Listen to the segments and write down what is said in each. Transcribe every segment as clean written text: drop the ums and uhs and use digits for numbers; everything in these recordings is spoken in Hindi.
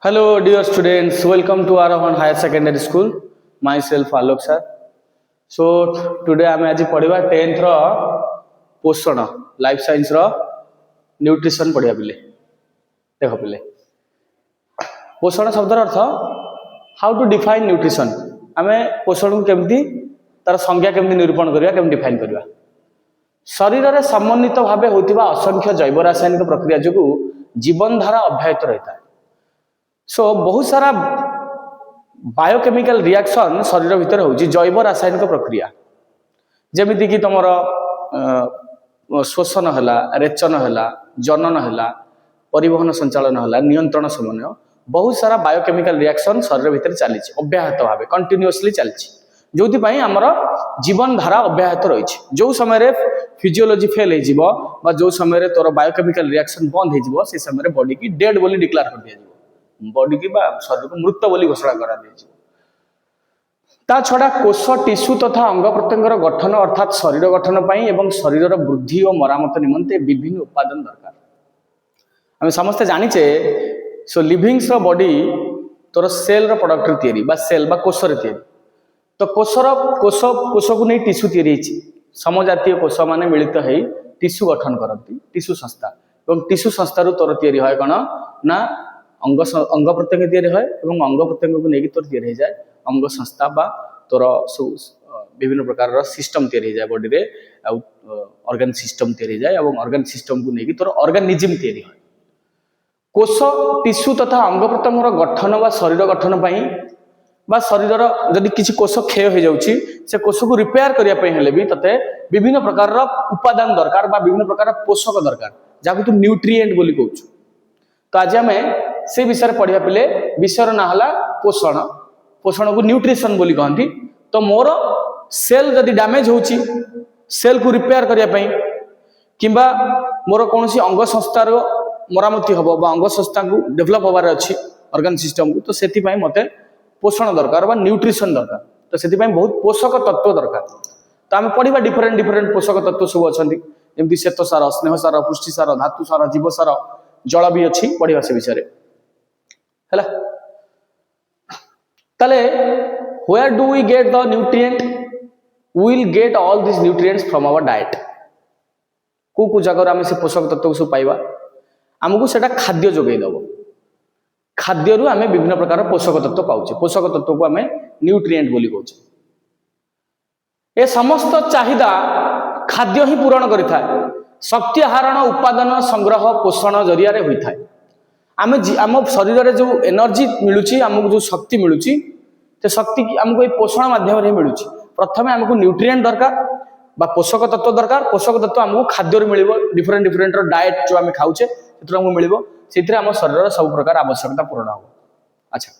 Hello, dear students. Welcome to Arahan Higher Secondary School. Myself, Alok sir. So today I am aji पढ़िबा 10th रो पोषण लाइफ साइंस रो न्यूट्रिशन पढ़िया पिले देखो पिले पोषण शब्द अर्थ हाउ टू डिफाइन न्यूट्रिशन आमे पोषण को केमती तार संज्ञा केमती निरूपण करिया केमती डिफाइन करिया शरीर रे समन्वित भाबे होतिबा असंख्य जैव रासायनिक प्रक्रिया जगु जीवन धारा अभ्याहित रहता है। सो बहुत सारा बायोकेमिकल रिएक्शन शरीर भितर होची जैव रासायनिक प्रक्रिया जेमिति कि तुमर श्वसन हला रेचन हला जनन हला परिवहन संचालन हला नियंत्रण समन्वय बहुत सारा बायोकेमिकल रिएक्शन शरीर भितर चली अव्याहत भाव कंटिन्यूअसली चली जो आमर जीवन धारा अव्याहत रही जो समय फिजियोलॉजी फेल हो जो समय तोर बायोकेमिकल रिएक्शन बंद हो से समय बॉडी की डेड बोली डिक्लेयर कर दिया बॉडी की शरीर को मृत बोली घोषणा करा दिया ता छड़ा कोष टिश्यू तथा अंग प्रत्यंगर गठन अर्थात शरीर गठन पाई एवं शरीर वृद्धि और मरामत निमंते विभिन्न उपादान दरकार आम समस्ते जानिचे सो लिविंग्स रो बॉडी तोर सेल रो प्रोडक्ट तैयारी बा सेल बा कोष रे तैयारी तो कोष को नहीं टिश्यू तैयारी समजातीय कोष माने मिलित है टिश्यू गठन करती टिश्यू संस्था और टिश्यू संस्था तोर तैयारी है कौन ना अंग प्रत्यंग तैयारी है और अंग प्रत्यंग को लेकिन तोर तैयारी जाए अंग संस्था बा तोर विभिन्न प्रकार सिस्टम तैयारी जाए बॉडी रे ऑर्गन सिस्टम तैयारी जाए और ऑर्गन सिस्टम को लेकिन तोर ऑर्गेनिज्म तैयारी है कोष टिश्यू तथा अंग प्रत्यंगर गठन बा शरीर गठन पाई बा शरीर जदि किसी कोष क्षय हो जाउची से कोष को रिपेयर करिया पई हेले भी तते विभिन्न प्रकार उपादान दरकार बा विभिन्न प्रकार पोषक दरकार जाको तू न्यूट्रिएंट बोली कहूछु तो आज हमें से विषय पढ़िया पिले विषय ना हला पोषण पोषण को न्यूट्रिशन बोली कहती तो मोर सेल जदि डैमेज होची सेल को रिपेयर करिया पई किंबा मोर कोनसी अंग संस्थार मरामती हबो बा अंग संस्था को डेवलप होबार अछि ऑर्गन सिस्टम को तो सेति पई मते पोषण दरकार बा न्यूट्रिशन दरकार तो सेति पई बहुत पोषक तत्व दरकार तो आम पढ़िबा डिफरेंट डिफरेंट पोषक तत्व सब अछंती जेमति श्वेत सार स्नेह सार पुष्टि सार धातु सार जीव सार जल भी अच्छी पढ़िबा से विषय रे हैला तले where do we get the nutrient we will get all these nutrients from our diet को जगह आम से पोषक तत्व सब पाइबा आमको सेटा खाद्य जोगै दबो खाद्य रु आमे विभिन्न प्रकार पोषक तत्व पाउचे पोषक तत्व को आमे न्यूट्रिएंट बोली कहूचे ए समस्त चाहिदा खाद्य ही पूरण करिथाय शक्ति आहरण उपादान संग्रह पोषण जरिया रे होइथाय आमे आम शरीर रे जो एनर्जी मिलुची आमको जो शक्ति मिलुची ते शक्ति आमको ए पोषण माध्यम रे मिलुची प्रथमे आमको न्यूट्रिएंट दरकार बा पोषक तत्व दरकार पोषक तत्व आमको खाद्य रे मिलिबो डिफरेंट डिफरेंट रो डाइट जो आमे खाउचे सेतरा आमको मिलिबो सेतरे आम शरीर सब प्रकार आवश्यकता पूर्ण हो अच्छा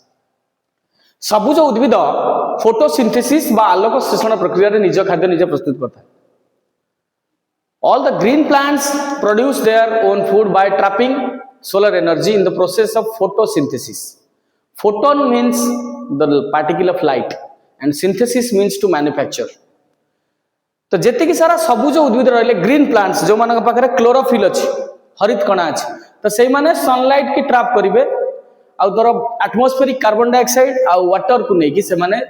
सबुज उद्भिद फोटोसिंथेसिस बा आलोक संश्लेषण प्रक्रिया रे निज खाद्य निज प्रस्तुत करता है all the green plants produce their own food by trapping solar energy in the process of photosynthesis photon means the particle of light and synthesis means to manufacture तो जेते की सारा सबुज उद्भिद रहले ग्रीन प्लांट्स जो मानक पाखरे क्लोरोफिल अछि हरित कणा अछि तो सेई माने सनलाइट की ट्रैप करिवे आ तोर एटमॉस्फेरिक कार्बन डाइऑक्साइड आ वाटर को नेकी से माने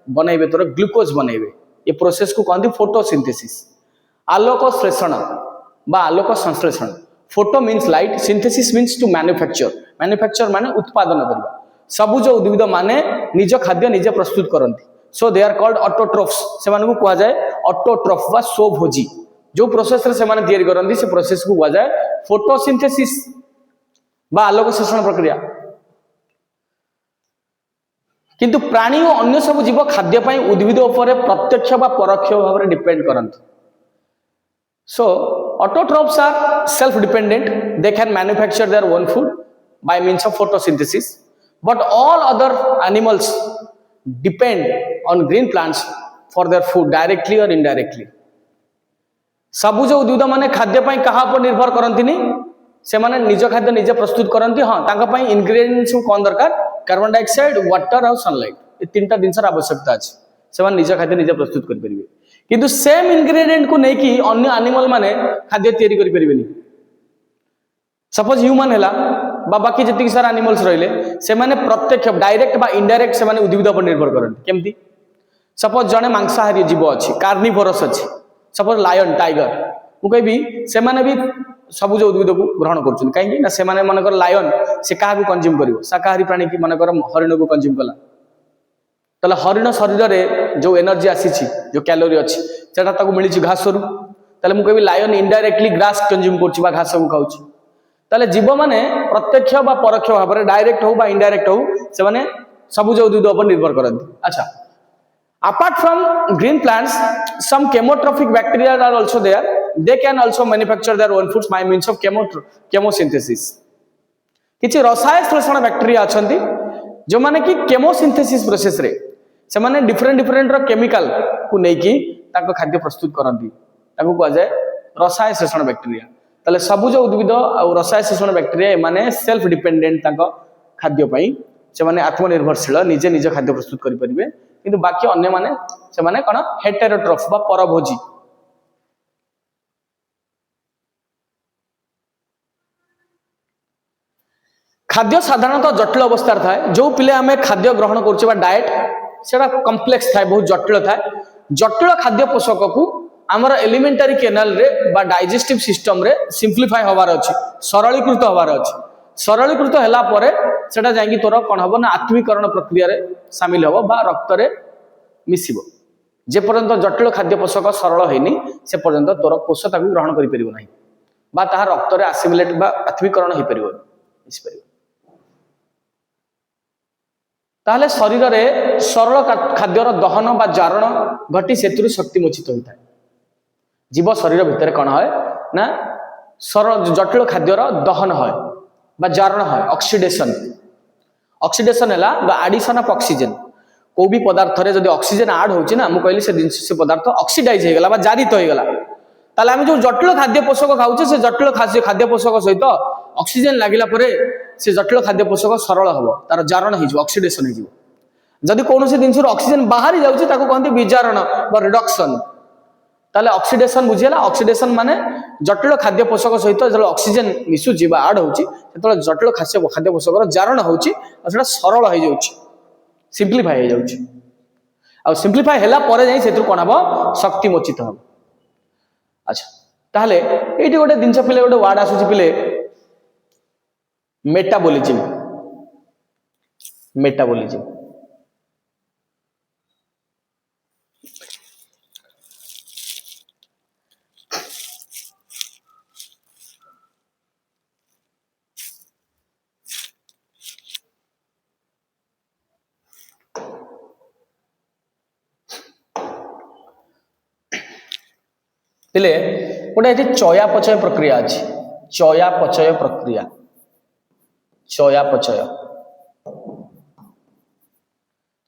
बनैबे तोर ग्लूकोज बनैबे ये प्रोसेस को कहंदी फोटोसिंथेसिस आलोक श्लेषण बा आलोक संश्लेषण photo means light synthesis means to manufacture माने उत्पादन करबा सबुज उद्भिद माने निज खाद्य निजे प्रस्तुत करंती सो दे आर कॉल्ड ऑटोट्रोफ्स से माने को कहा जाए ऑटोट्रोफ बा स्वभोजी जो प्रोसेस रे से माने तैयारी करंती से प्रोसेस को कहा जाए फोटोसिंथेसिस बा आलोक श्लेषण प्रक्रिया किंतु प्राणी और अन्य सब जीव खाद्य पई उद्भिद उपरे प्रत्यक्ष बा परोक्ष भाव रे depend करंती So, autotrophs are self-dependent. They can manufacture their own food by means of photosynthesis. But all other animals depend on green plants for their food directly or indirectly. सबुज उद्भिद माने खाद्य पई कहा पर निर्भर करंतिनी से माने निज खाद्य निजे प्रस्तुत करंती हां ताका पई इंग्रेडिएंट्स कोन दरकार कार्बन डाइऑक्साइड वाटर और सनलाइट ये तीनटा दिनसर आवश्यकता अछि से माने निज खाद्य निजे प्रस्तुत कर परिबे किंतु सेम इंग्रेडिएंट को नहीं कि अन्य एनिमल माने खाद्य तैयारी करि परिबेनी सपोज ह्यूमन हैला बा बाकी जति सारा एनिमल्स रहिले से माने प्रत्यक्ष डायरेक्ट बा इनडायरेक्ट से माने उद्भिद पर निर्भर करन केमती सपोज जने मांसाहारी जीव अछि कार्निवोरस अछि सपोज लायन टाइगर मु कहबी से माने भी सबुज उद्भिद को ग्रहण करछन काहे ना से माने मनकर लायन से काहा को कंज्यूम करिवो शाकाहारी प्राणी की मनकर हरिण को कंज्यूम कला तले हरिण शरीर रे जो एनर्जी आसीछि जो कैलोरी अछि सेटा ताको मिलिछि घास रु तले मु कहबी लायन इनडायरेक्टली ग्रास कंज्यूम करछि बा घास को खाउछि तले जीव माने प्रत्यक्ष बा परोक्ष भाव रे डायरेक्ट हो बा इनडायरेक्ट हो से माने सबुज उद्भिद पर निर्भर करନ୍ତି अच्छा apart from green plants some chemotrophic bacteria are also there they can also manufacture their own foods by means of chemosynthesis किछि रसायन श्लेषण बैक्टीरिया अछंती जो माने कि केमोसिंथेसिस प्रोसेस रे से माने डिफरेंट रो केमिकल को नै कि ताको खाद्य प्रस्तुत करंती ताको को जाय रसायन श्लेषण बैक्टीरिया तले सबुज उद्भिद आ रसायन श्लेषण बैक्टीरिया माने सेल्फ डिपेंडेंट ताको खाद्य पई से माने आत्मनिर्भरशील निजे निजे खाद्य प्रस्तुत करि परिबे किंतु बाकी अन्य माने से माने कोन हेटेरोट्रोफ बा परभोजी खाद्य साधारणतः जटिल अवस्था थाए जो पिले आमे खाद्य ग्रहण करछे बा डाइट सेटा कॉम्प्लेक्स थाए बहुत जटिल खाद्य पोषक को हमर एलिमेंटरी कैनाल रे बा डाइजेस्टिव सिस्टम रे सिंप्लीफाई होबार अछि सरलीकृत होबार अछि सरलीकृत हला परे सेटा जाई तोर कोन हबो ना आत्मीकरण प्रक्रिया रे शामिल हबो बा रक्त रे मिसिबो जे पर्यंत जटिल खाद्य पोषक सरल हेनी से पर्यंत तोर कोष ताकू ग्रहण करि परिबो नाही बा ताहा रक्त रे असिमिलेट बा आत्मीकरण हे परिबो मिस परिबो ताहले शरीर रे सरल खाद्यर दहन बा जारण घटी सेतुरु शक्ति मोचित होइता जीव शरीर भितर कोन होय ना सरल जटिल खाद्यर दहन होय बा जारण होय ऑक्सीडेशन हला बा एडिशन ऑफ ऑक्सीजन को भी पदार्थ रे जदी ऑक्सीजन ऐड होची ना मु कहली से पदार्थ ऑक्सीडाइज हे गला बा जारित होय गला ताले हम जो जटिल खाद्य पोषक खाउचे से जटिल खाद्य पोषक सहित ऑक्सीजन लागिला परे से जटिल खाद्य पोषक सरल हबो तार जारण हे जो ऑक्सीडेशन हे जो जदी कोनोसी दिन से ऑक्सीजन बाहरी जाउची ताको कहंती विजारण बा रिडक्शन ताले ऑक्सीडेशन बुझियला ऑक्सीडेशन माने जटिल खाद्य पोषक सहित जल ऑक्सीजन मिसु जीवा ऐड होची सेतले जटिल खाद्य पोषक रो जारण होची और सेटा सरल हे जाउची सिंप्लीफाई हे जाउची और सिंप्लीफाई हला परे जाई सेतु कोन हबो शक्ति मोचित हबो अच्छा ताहले एठी गोटे दिनस पिले गोटे वर्ड आसुची पिले मेटाबॉलिज्म तिले गोटे एठी चयापचय प्रक्रिया अछि चयापचय प्रक्रिया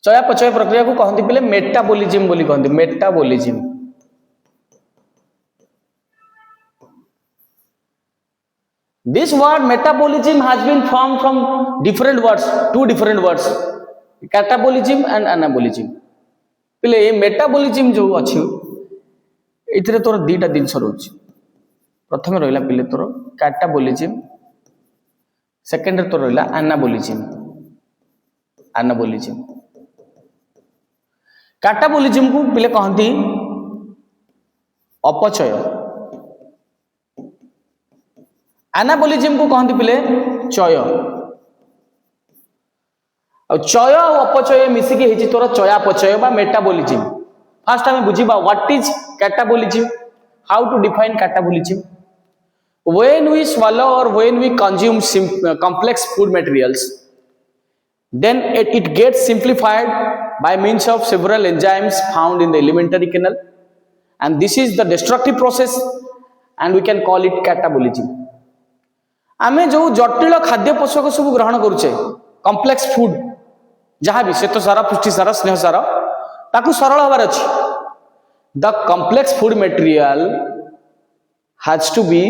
चयापचय प्रक्रिया को कहंती पिले मेटाबॉलिज्म बोली कहंती metabolism This word metabolism has been formed from different words, two different words, catabolism and anabolism. पिले ये मेटाबॉलिज्म जो अछि इतरे तोर दीटा दिन सरोच प्रथम रहिला पिले तोर कैटाबॉलिज्म सेकंड रे तोर रहिला एनाबॉलिज्म कैटाबॉलिज्म को पिले कहंती अपचय एनाबॉलिज्म को कहंती पिले चय और चय और अपचय मिसी के हिची तोर चयापचय बा मेटाबॉलिज्म फर्स्ट हमें बुझीबा what is catabolism how to define catabolism when we swallow or when we consume complex food materials then it gets simplified by means of several enzymes found in the alimentary canal and this is the destructive process and we can call it catabolism आमे जो जटिल खाद्य पोषक सब ग्रहण करूचे कॉम्प्लेक्स फूड जहां भी श्वेत सार पुष्टि सार स्नेह सार ताकू सरल हबार अछि the complex food material has to be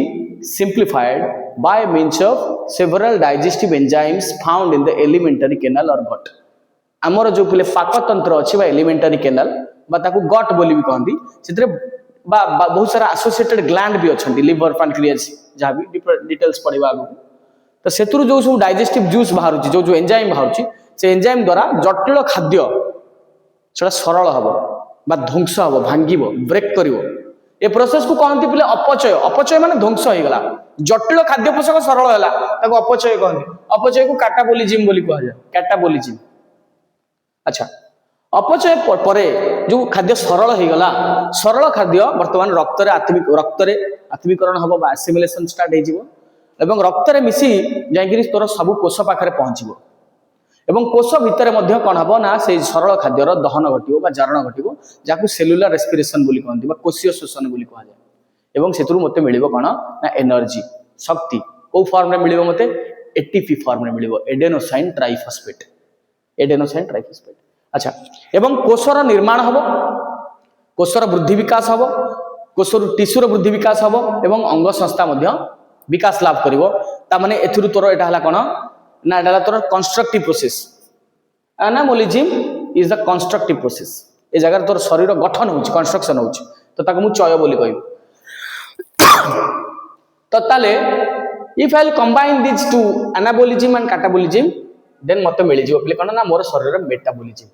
simplified by means of several digestive enzymes found in the alimentary canal or gut हमर जो पले पाक तंत्र अछि बा एलिमेंटरी कैनाल बा ताकू गट बोली भी कहंदी सेतरे बा बहुत सारा एसोसिएटेड ग्लैंड भी अछंती लिवर पैनक्रियास जहां भी डिटेल्स पढिबा तो से जो सब डाइजेस्टिव जूस बाहर जो एंजाइम बाहर से एंजाइम द्वारा जटिल खाद्य से सरल हम बा ध्वंस हम भांग ब्रेक कर ए प्रोसेस को कहते पिले अपचय अपचय माने ध्वंस हो गला जटिल खाद्य पोषक सरल है अपचय कहते अपचय को कैटाबोलिज्म बोली कहा जाए कैटाबोलिज्म। अच्छा अपचय परे जो खाद्य सरल हो गला सरल खाद्य वर्तमान रक्त रे आत्मीकरण हम बा एसिमिलेशन स्टार्ट हो एवं रक्त रे मिसी जाइकरी तोर सब कोष पाखरे पहुंचबो एवं कोष भितर मध्य कौन हम ना से सरल खाद्यर दहन घटिबो बा जारण घटिबो जाकु सेलुलर रेस्पिरेशन बोली कहंती बा कोषीय श्वसन बोली कहा जाय एवं सेतुरु मते मिलिबो कोन ना एनर्जी शक्ति को फॉर्म रे मिलिबो मते एटीपी फॉर्म रे मिलिबो एडेनोसाइन ट्राइफॉस्फेट एडेनोसाइन ट्राइफॉस्फेट। अच्छा एवं कोषर निर्माण हबो कोषर वृद्धि विकास हबो कोषर टिश्यूर वृद्धि विकास हबो एवं अंग संस्था मध्य विकास लाभ करिवो ता माने एथुरु तोर एटा हला कोन ना एटा तोर constructive process anabolism is the constructive process ए जगह तोर शरीर गठन होउछ कंस्ट्रक्शन होउछ तो ताको मु चय बोली कहबो। तो ताले if I combine this to anabolism and catabolism then मते मिलि जिवो प्ले कोन ना मोर शरीर मेटाबोलिज्म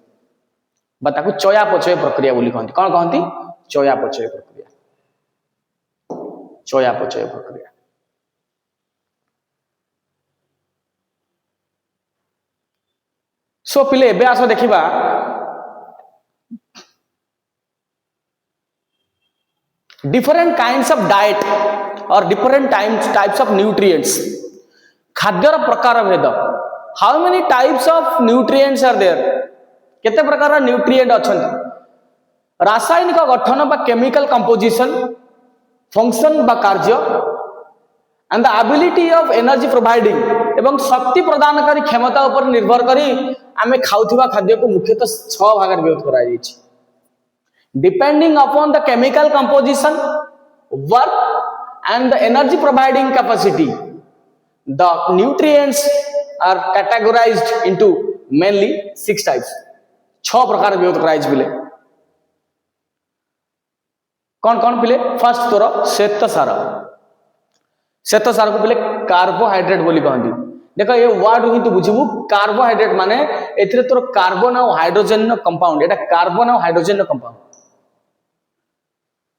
बा ताको चयापचय प्रक्रिया बोली कहंती कोन कहंती चयापचय प्रक्रिया चयापचय प्रक्रिया। सो पिले एबे आस देखिबा डिफरेंट काइंड्स ऑफ डाइट और डिफरेंट टाइप्स ऑफ न्यूट्रिएंट्स खाद्यर प्रकार भेद how many types of nutrients are there केते प्रकार न्यूट्रिएंट अछंती रासायनिक गठन बा केमिकल कंपोजिशन फंक्शन बा कार्य and the ability of energy providing एवं शक्ति प्रदानकारी क्षमता ऊपर निर्भर करी आमे खाउथिबा खाद्य को मुख्यतः 6 भाग में विभक्त करा जायछि depending upon the chemical composition work and the energy providing capacity the nutrients are categorised into mainly 6 types 6 प्रकार विभक्त करा जायछि बिले कौन पिले फर्स्ट तोर श्वेत सार को पिले कार्बोहाइड्रेट बोली कहती देख ये वर्ड ही तू बुझबू कार्बोहाइड्रेट माने एथिरे तोर कार्बन और हाइड्रोजन कंपाउंड एटा कार्बन और हाइड्रोजन कंपाउंड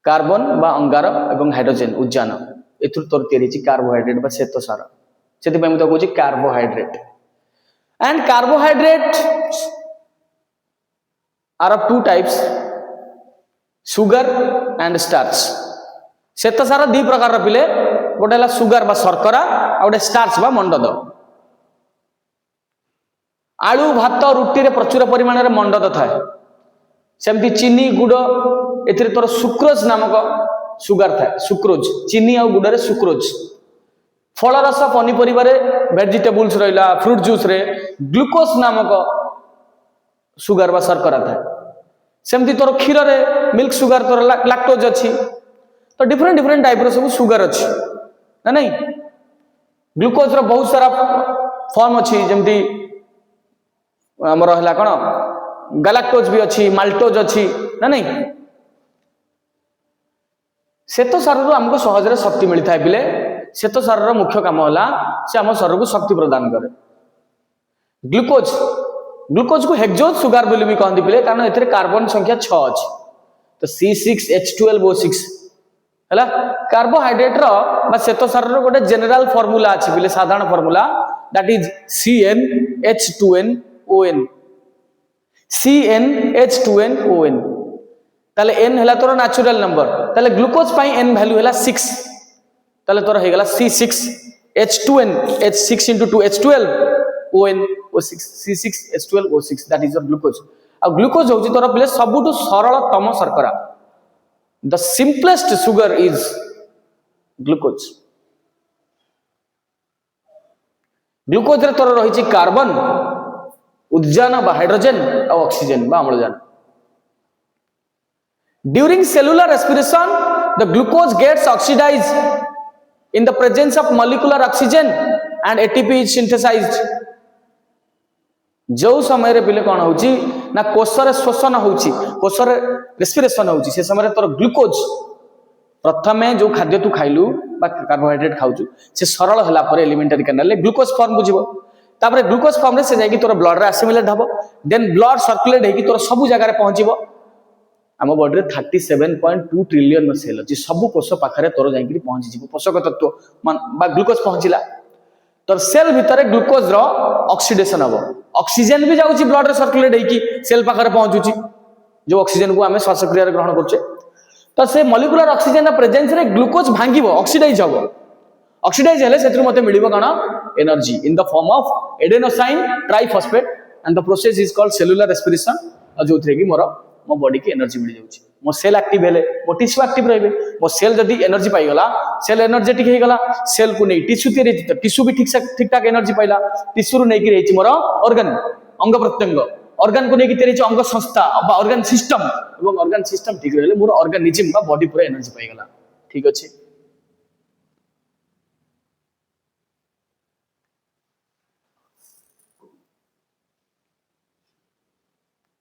कार्बन बा अंगार एवं हाइड्रोजन उद्जान एथुर तोर तैयारी छि कार्बोहाइड्रेट बा श्वेत सार सेति पय मते कहूची carbohydrate and carbohydrate are of 2 types sugar and starch श्वेत सार 2 प्रकार पिले गोटे हला सुगर बा शर्करा आ गोटे स्टार्च बा मंडद आलू भात रुटी रे प्रचुर परिमाण रे मंडद थाए सेमती चीनी गुड़ एथिरे तोर सुक्रोज नामक सुगर थाए सुक्रोज चीनी आ गुड़ रे सुक्रोज फल रस पनीपरिबा रे वेजिटेबल्स रहिला फ्रूट जूस रे ग्लूकोज नामक सुगर बा शर्करा थाए सेमती तोर क्षीर रे मिल्क सुगर तोर लैक्टोज अछि तो डिफरेंट टाइप रो सब सुगर अछि ना नहीं ग्लूकोज रो बहुत सारा फॉर्म अछि जेमती हमर हला कोन गैलेक्टोज भी अछि माल्टोज अछि ना नहीं श्वेत सार रो हमको सहज रे शक्ति मिलि थाए बिले श्वेत सार रो मुख्य काम होला से हम शरीर को शक्ति प्रदान करे ग्लूकोज को हेक्सोज सुगर बोली भी कहंती पिले कारण एथिरे कार्बन संख्या 6 अछि तो C6H12O6 हला कार्बोहाइड्रेट रो बा श्वेत सार रो गोटे जनरल फार्मूला अछि बिले साधारण formula that is CnH2nOn CnH2nOn ताले n हला तोर नेचुरल नंबर ताले ग्लूकोज पाई n वैल्यू हला 6 ताले तोर हे गला C6H2n H6 into 2 H12 ON O6 C6H12O6 that is your glucose आ ग्लूकोज होची तोर पिले सबुटु सरलतम शर्करा the simplest sugar is glucose glucose रे तोर रहिची कार्बन उद्जान बा हाइड्रोजन और ऑक्सीजन बा अम्लजान during cellular respiration the glucose gets oxidized in the presence of molecular oxygen and ATP is synthesized जो समय रे पिले कोन होची ना कोष रे श्वसन होची कोष रे रेस्पिरेशन होची से समय रे तोर ग्लूकोज प्रथमे जो खाद्य तू खाइलु बा कार्बोहाइड्रेट खाउछु से सरल हला पर एलिमेंटरी कैनाल ले ग्लूकोज फॉर्म बुझिबो तापर ग्लूकोज फॉर्म रे से जाई कि तोर ब्लड रे असिमिलेट हबो देन ब्लड सर्कुलेट हे कि तोर सब जगह रे पहुंचीबो आम बॉडी रे 37.2 ट्रिलियन सेल अछि सब कोष पाखरे तोर जाई कि पहुंची जिवो पोषक तत्व बा ग्लूकोज पहुंचिला तोर सेल भितर ग्लूकोज रो ऑक्सीडेशन हबो ऑक्सीजन भी जाउची ब्लड रे सर्कुलेट हे कि सेल पाखरे पहुंचुची जो ऑक्सीजन को आमे श्वास क्रिया रे ग्रहण करछे तो से मॉलिक्यूलर ऑक्सीजन प्रेजेंस रे ग्लूकोज भांगिबो ऑक्सीडाइज हबो ऑक्सीडाइज हेले सेतरु मते मिलिबो कोन energy in the form of adenosine triphosphate and the process is called cellular respiration जो थे कि मो बॉडी की एनर्जी मिल जाउची मो सेल एक्टिव हेले मो टिश्यू एक्टिव रहबे मो सेल जदी एनर्जी पाई गला सेल एनर्जेटिक हे गला सेल को नै टिश्यू तेरे टिश्यू भी ठीक ठाक एनर्जी पाइला टिश्यू रु नै कि रहिची मोर ऑर्गन अंग प्रत्यंग ऑर्गन को लेकिन तेरे अंग संस्था ऑर्गन सिस्टम एवं ऑर्गन सिस्टम ठीक रहले मोर ऑर्गेनिज्म बा बॉडी पूरा एनर्जी पाई गला ठीक अछि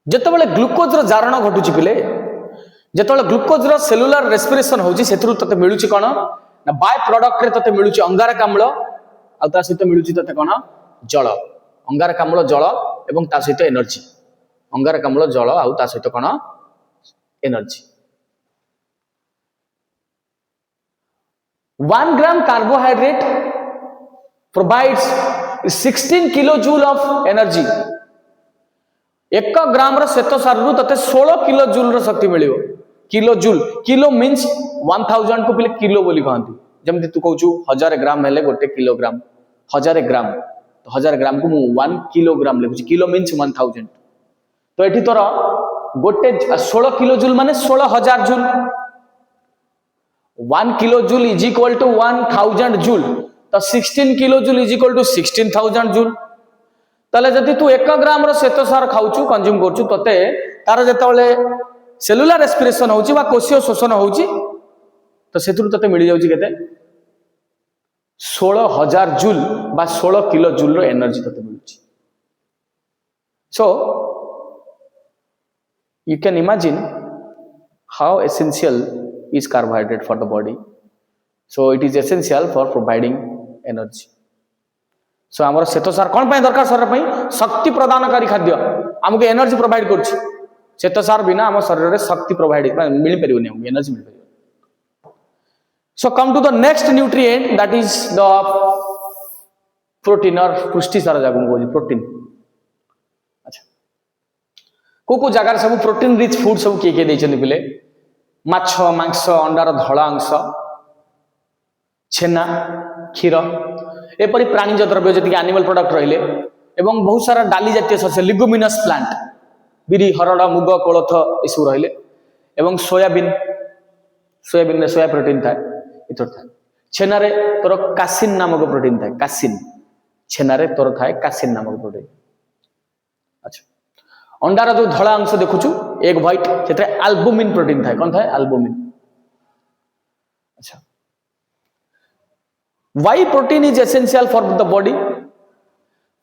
जेतेबेले ग्लूकोज रो जारण घटुची पिले जेतेबेले ग्लूकोज रो सेलुलर रेस्पिरेशन होची सेथरु तते मिलुची कोन ना बाय प्रोडक्ट रे तते मिलुची अंगारक अम्ल आ ता सहित मिलुची तते कोन जल अंगारक अम्ल जल एवं ता सहित एनर्जी अंगारक अम्ल जल आ ता सहित कोन energy 1 gram carbohydrate provides 16 kilojoule of energy 1 gram रो श्वेतसार रु तते 16 किलोजूल रो शक्ति मिलियो किलोजूल किलो मींस 1000 को पिले किलो बोली कहंती जेमति तू कहूछु 1000 ग्राम हेले गोटे किलोग्राम 1000 ग्राम तो 1000 ग्राम को मु 1 किलोग्राम लिखुची किलो मींस 1000 तो एठी तोरा गोटे 16 किलोजूल माने 16000 joule 1 kilojoule is equal to 1000 joule तो 16 kilojoule is equal to 16000 joule ताले जति तू 1 ग्राम रो श्वेतसार खाउछु कंज्यूम करछु तते तार जेतबेले सेलुलर रेस्पिरेशन होची बा कोशियो शोषण होची तो सेतुरु तते मिल जाउची केते 16000 जूल बा 16 किलो जूल रो एनर्जी तते मिलुची सो you can imagine how essential is carbohydrate for the body so it is essential for providing energy so हमर श्वेतसार कोन पय दरकार शरीर पय शक्ति प्रदानकारी खाद्य हमके एनर्जी प्रोवाइड करछि श्वेतसार बिना हम शरीर रे शक्ति प्रोवाइड मिल परिबनी हम एनर्जी मिल परिबो so come to the next nutrient that is the protein और पुष्टि सार जागु बोली प्रोटीन अच्छा को जगार सब प्रोटीन रिच फूड सब किए देइछन पिले माछ मांस अंडार धला अंश छेना क्षीर एपरि प्राणीज द्रव्य जति एनिमल प्रोडक्ट रहिले एवं बहुत सारा डाली जातीय शस्य लिगुमिनस प्लांट बिरी हरड़ मुग कोलथ इसु रहिले एवं सोयाबीन रे सोया प्रोटीन थाए इथर थाए छेना रे तोर कासिन नामक प्रोटीन थाए कासिन छेना रे तोर थाए कासिन नामक प्रोटीन अच्छा अंडार जो धला अंश देखुछु एग व्हाइट सेते एल्बुमिन प्रोटीन थाए कोन थाए एल्बुमिन अच्छा why protein is essential for the body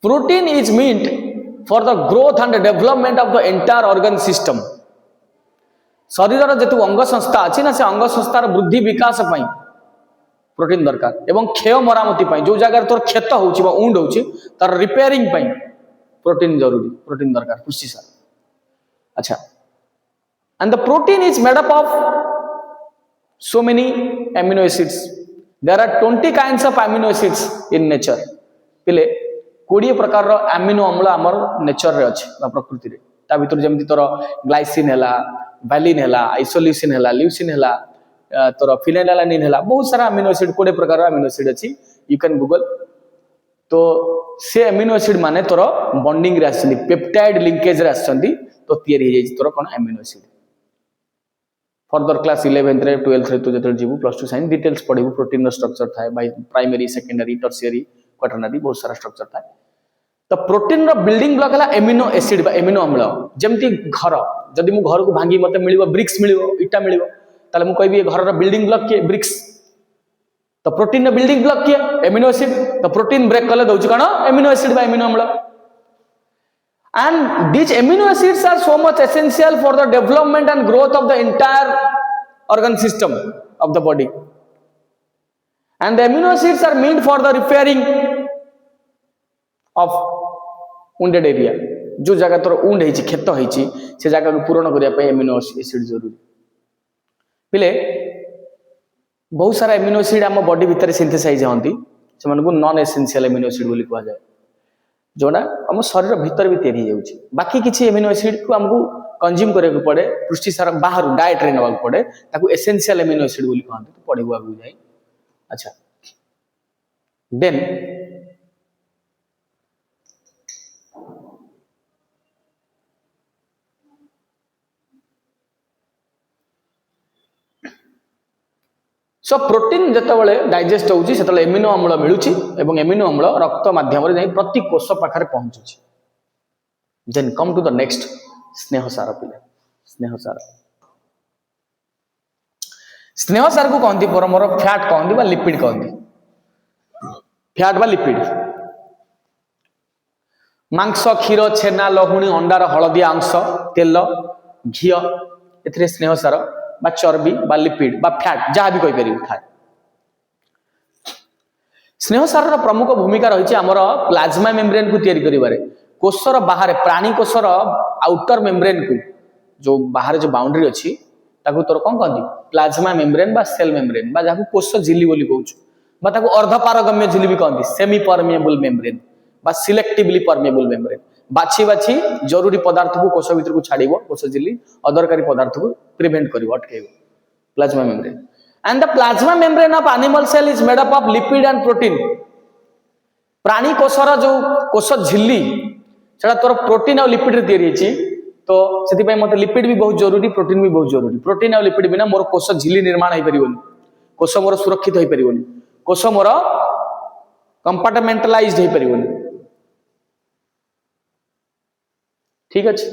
protein is meant for the growth and development of the entire organ system शरीर रो जेतु अंग संस्था अछि ना से अंग संस्थार वृद्धि विकास पई प्रोटीन दरकार एवं क्षय मरामती पई जो जगह तोर क्षत होउची बा उंड होउची तार रिपेयरिंग पई प्रोटीन जरूरी प्रोटीन दरकार पुष्टि सार अच्छा and the protein is made up of so many amino acids there are 20 kinds of amino acids in nature पिले 20 प्रकार रो अमीनो अम्ल हमर नेचर रे अछि बा प्रकृति रे ता भीतर जेमति तोर ग्लाइसिन हैला वैलिन हैला आइसोल्यूसिन हैला ल्यूसिन हैला तोर फिनाइलैलानिन हैला बहुत सारा अमीनो एसिड 20 प्रकार रो अमीनो एसिड अछि यू कैन गूगल तो से अमीनो एसिड माने तोर बॉन्डिंग रे आछली पेप्टाइड लिंकेज रे आछंदी तो तयारी हे जाई तोर कोन amino acid further class 11th रे 12th रे तो जते जीवु प्लस 2 साइंस डिटेल्स पढिबु प्रोटीन रो स्ट्रक्चर थाए by primary secondary tertiary quaternary बहुत सारा स्ट्रक्चर थाए तो प्रोटीन रो बिल्डिंग ब्लॉक हला एमिनो एसिड बा एमिनो अम्ल जेमति घर जदि मु घर को भांगी मते मिलिबो ब्रिक्स मिलिबो इटा मिलिबो ताले मु कहबी घर रो बिल्डिंग ब्लॉक के ब्रिक्स तो प्रोटीन रो बिल्डिंग ब्लॉक के एमिनो एसिड तो प्रोटीन ब्रेक कले दउची कोन एमिनो एसिड बा एमिनो अम्ल and these amino acids are so much essential for the development and growth of the entire organ system of the body. And the amino acids are meant for the repairing of wounded area. जो जगह तोर wound है क्षत है से जगह को पूर्ण करिया पे amino acid जरूरी पिले बहुत सारा amino acid हम बॉडी भीतर सिंथेसाइज होती से मन को नॉन एसेंशियल amino acid बोली कहा जाए जोड़ा हम शरीर भीतर भी तैयारी जाउची बाकी किछि amino acid को हमको कंज्यूम करे को पड़े पुष्टि सार बाहर डाइट रे नवा पड़े ताको एसेंशियल amino acid बोली कहते तो पढ़िबो आगु जाई अच्छा देन सो प्रोटीन जतबले डाइजेस्ट होउची सेतले एमिनो अम्ल मिलुची एवं एमिनो अम्ल रक्त माध्यम रे जाई प्रति कोष पाखरे पहुंचुची then come to the next स्नेह सार पिले स्नेह सार को कहंती परमर फैट कहंती बा लिपिड कहंती फैट बा लिपिड मांस क्षीर छेना लहुणी अंडार हलदिया अंश तेल घी एथिरे स्नेह सार बा चर्बी बा लिपिड बा फैट जहाँ भी कही थाए स्नेह सार प्रमुख भूमिका रही आमर प्लाज्मा मेम्ब्रेन को तैयारी करिबारे कोषर बाहर प्राणी कोषर आउटर मेम्ब्रेन को जो बाहर जो बाउंड्री अच्छी ताकू तोर कौन कहती प्लाज्मा मेम्ब्रेन बा सेल मेम्ब्रेन बा जहाँ कोष झिल्ली बोली कहूँ बा ताकू अर्धपारगम्य झिल्ली भी कहती सेमी परमिएबल मेम्ब्रेन बा सिलेक्टिवली परमिएबल मेम्ब्रेन बाछी बाछी जरूरी पदार्थ को कोष भीतर को छाड़िबो कोष झिल्ली अदरकारी पदार्थ को प्रिवेंट करिवो अटकेइबो plasma membrane and the plasma membrane of animal cell is made up of lipid and protein प्राणी कोषर जो कोष झिल्ली सेटा तोर प्रोटीन और लिपिड रे तैयारी अछि तो सेति पय मते लिपिड भी बहुत जरूरी प्रोटीन भी बहुत जरूरी प्रोटीन और लिपिड बिना मोर कोष झिल्ली निर्माण होई परिबोनी कोष मोर सुरक्षित होई परिबोनी कोष मोर कंपार्टमेंटलाइज्ड होई परिबोनी ठीक अच्छे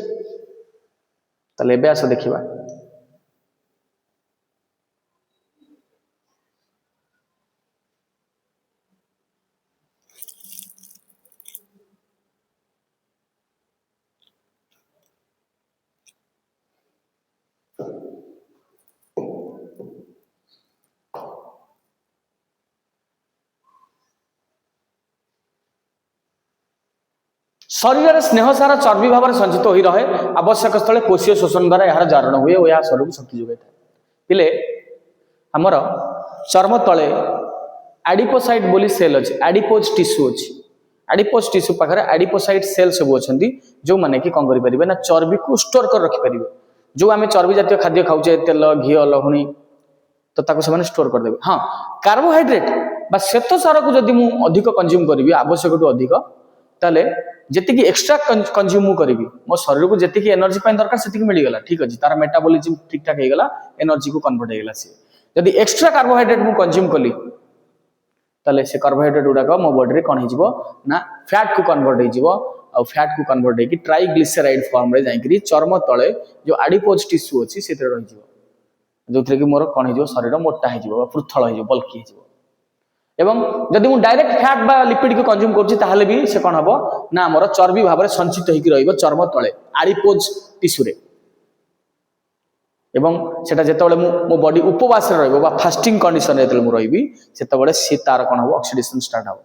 ताले एबे आस देखिबा शरीर स्नेह सार चर्बी भाव में संचित हो रहे आवश्यक स्थले कोशीय शोषण द्वारा यार जारण हुए और यह शरीर को शक्ति जोगाई था पिले हमर चर्म तले एडिपोसाइट बोली सेल अच्छे एडिपोज टिश्यू अच्छी एडिपोज टिश्यू पाखे एडिपोसाइट सेल सब अच्छा जो मैंने कि कौन करें ना चर्बी को स्टोर कर रखिपारे जो आम चर्बी जातीय खाद्य खाऊे तेल घी लहुणी तो ताको स्टोर करदे हाँ कार्बोहाइड्रेट बा श्वेत सार को जब मुझे अधिक कंज्यूम करी आवश्यक टू अधिक ताले जेतिकी एक्स्ट्रा कंज्यूम करी मो शरीर को जेतिकी एनर्जी दरकार से मिलगला ठीक अच्छे तार मेटाबॉलिज्म ठीक ठाक होगला एनर्जी को कन्वर्ट होगला सी जदि एक्स्ट्रा कार्बोहाइड्रेट मु कंज्यूम कली ताले से कार्बोहाइड्रेट गुड़ाक मो बॉडी रे कौन हो ना फैट को कन्वर्ट हो फैट को कन्वर्ट होगी ट्राइग्लिसराइड फॉर्म रे जाइकरी चर्म तले जो एडिपोज टिश्यू अच्छी से रही जो कि मोर कौन हो शरीर मोटा हो पृथल हो बल्की हो एवं जदि मु डायरेक्ट फैट बा लिपिड को कंज्यूम करछि ताहले भी से कोन हबो ना हमर चर्बी भाव में संचित होइकी रहइबो चर्म तळे एडिपोज टिश्यू रे एवं सेटा जेतबेले मो बॉडी उपवास रे रहइबो बा फास्टिंग कंडीशन रे मु रहइबी सेतबेले से तार कोन हबो ऑक्सीडेशन स्टार्ट हबो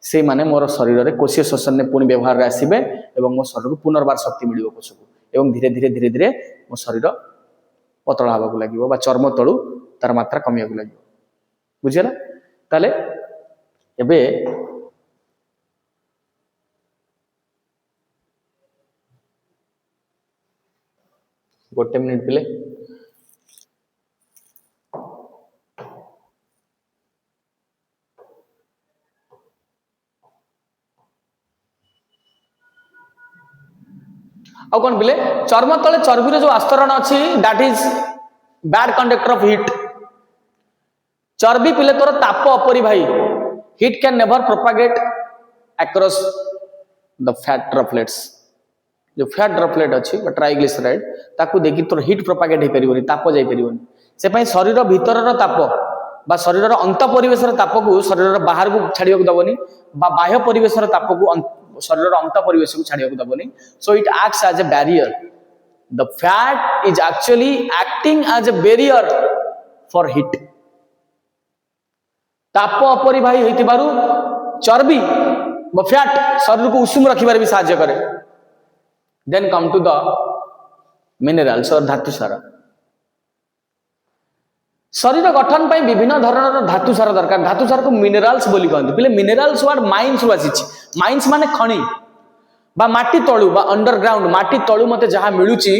से माने मोर शरीर रे कोशीय शोषण ने पुनी व्यवहार रे आसीबे एवं मो शरीर को पुनर्बार शक्ति मिलिबो कोषको एवं धीरे धीरे धीरे धीरे मो शरीर पतला हबा को लागिबो बा चर्म तळु तार मात्रा कमिया को लागिबो बुझियला ताले एबे गोटे मिनिट पिले आ कौन पिले चर्म तले चर्बी जो आस्तरण अच्छी that is bad conductor of heat चर्बी पिले तोर ताप अपरिभाई heat can never propagate across the fat droplets जो फैट ड्रॉपलेट अच्छी ट्राइग्लिसराइड ताकू देखि तोर हीट प्रोपागेट हो परिबोनी ताप जाई परिबोनी से पई शरीर भीतरर ताप बा शरीर अंत परिवेशर ताप को शरीर बाहर को छाड़िया दबनी बा बाह्य परिवेशर ताप को शरीर अंत परिवेश को छाड़िया दबनी so it acts as a barrier the fat is actually acting as a barrier for heat ताप अपरिबाही होइतिबारु चर्बी फैट शरीर को उषुम रखिबार भी साहाय्य करे। Then come to the minerals और धातु सार। शरीर गठन पर विभिन्न धरण धातु सार दरकार। धातु सार को मिनरल्स बोली कहते पिले मिनरल्स वर्ड माइंस रु आसी। माइंस माने खଣି बा माटी तळु बा अंडरग्राउंड माटी तळु मते जहा मिलुची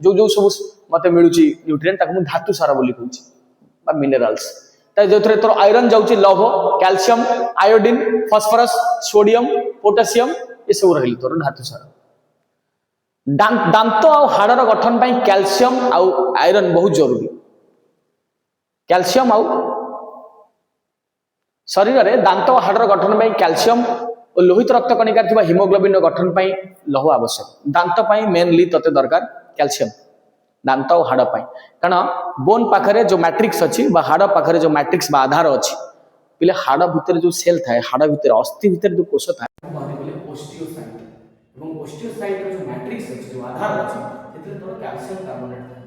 जो जो सब मते मिलुची न्यूट्रिएंट ताकू मु धातु सार बोली कहूची बा मिनरल्स। ता जोथरे तोर आयरन जाउची लौह calcium iodine phosphorus sodium potassium ये सब रहिल तोर धातु सार। दांत और हाड़र गठन पाई कैल्शियम और आयरन बहुत जरूरी। कैल्शियम और शरीर में दांत और हाड़र गठन पाई कैल्शियम और लोहित रक्त कणिका थिबा हिमोग्लोबिन गठन पाई लौह आवश्यक। दांत पाई मेनली तते दरकार कैल्शियम दांत और हाड़ पाई कारण बोन पाखरे जो मैट्रिक्स अच्छी हाड़ पाखरे जो मैट्रिक्स बा आधार अच्छी पिले हाड़ भितर जो सेल थाए हाड़ भितर अस्थि भितर जो कोष थाए ओस्टियोसाइट এবং ओस्टियोसाइट जो मैट्रिक्स अछि जो आधार अछि सेते तोर कैल्शियम कार्बोनेट थाए।